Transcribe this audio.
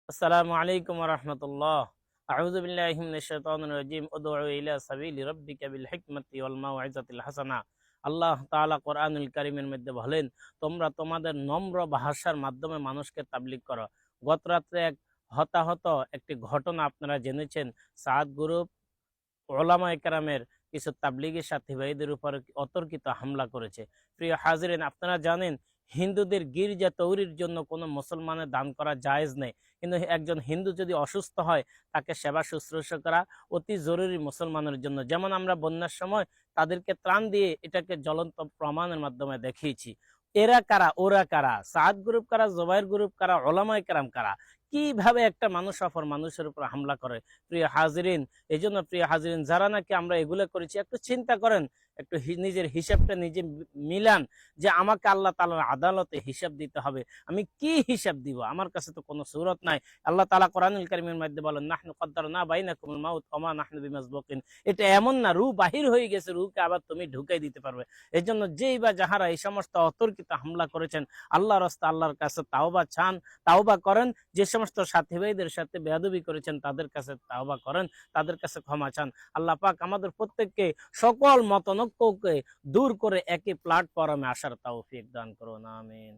আসসালামু আলাইকুম ওয়া রাহমাতুল্লাহ। আউযু বিল্লাহি মিনাশ শাইতানির রাজীম। উদউ ইলা সাবিলি রাব্বিকা বিল হিকমাতি ওয়াল মাউইজাতিল হাসানা। আল্লাহ তাআলা কোরআনুল কারীমের মধ্যে বলেন, তোমরা তোমাদের নম্র ভাষার মাধ্যমে মানুষকে তাবলীগ করো। গত রাত্রে এক হতাহত একটি ঘটনা আপনারা জেনেছেন। সাদ গ্রুপ ওলামায়ে কেরামের কিছু তাবলীগী সাথী ভাইদের উপর অতর্কিত হামলা করেছে। প্রিয় হাজিরিন, আপনারা জানেন হিন্দুদের গির্জা তৈরির জন্য কোনো মুসলমানের দান করা জায়েজ নেই, কিন্তু একজন হিন্দু যদি অসুস্থ হয় তাকে সেবা শুশ্রূষা করা অতি জরুরি মুসলমানের জন্য। যেমন আমরা বন্যার সময় তাদেরকে ত্রাণ দিয়ে এটাকে জ্বলন্ত প্রমাণের মাধ্যমে দেখিয়েছি। এরা কারা, ওরা কারা, সাদ গ্রুপ কারা, জোবাইর গ্রুপ কারা, ওলামায়ে কেরাম কারা, কিভাবে একটা মানুষ অপর মানুষের উপর হামলা করে? প্রিয় হাজিরিন, এই জন্য প্রিয় হাজিরিন, যারা নাকি আমরা এগুলো করেছি একটু চিন্তা করেন, একটু নিজের হিসাবটা নিজে মিলান যে আমাকে আল্লাহ তাআলার আদালতে হিসাব দিতে হবে। আমি কি হিসাব দিব? আমার কাছে তো কোনো সূরত নাই। আল্লাহ তাআলা কোরআনুল কারীমের মধ্যে বলেন, নাহনু কদ্দারনা বাইনাকুমুল মাউত ওয়া মা নাহনু বিমাসবুকিন। এটা এমন না রূহ বাহির হয়ে গেছে, রূহকে আবার তুমি ঢুকাই দিতে পারবে। এজন্য যেই বা যাহারা এই সমস্ত অতর্কিত হামলা করেছেন, আল্লাহর রাস্তায় আল্লাহর কাছে তাওবা চান, তাওবা করেন। যে সমস্ত সাথী ভাইদের সাথে বেয়াদবি করেছেন তাদের কাছে তাওবা করেন, তাদের কাছে ক্ষমা চান। আল্লাহ পাক আমাদের প্রত্যেককে সকল মতানৈক্যকে দূর করে একই প্ল্যাটফর্মে আসার তৌফিক দান করুন। আমিন।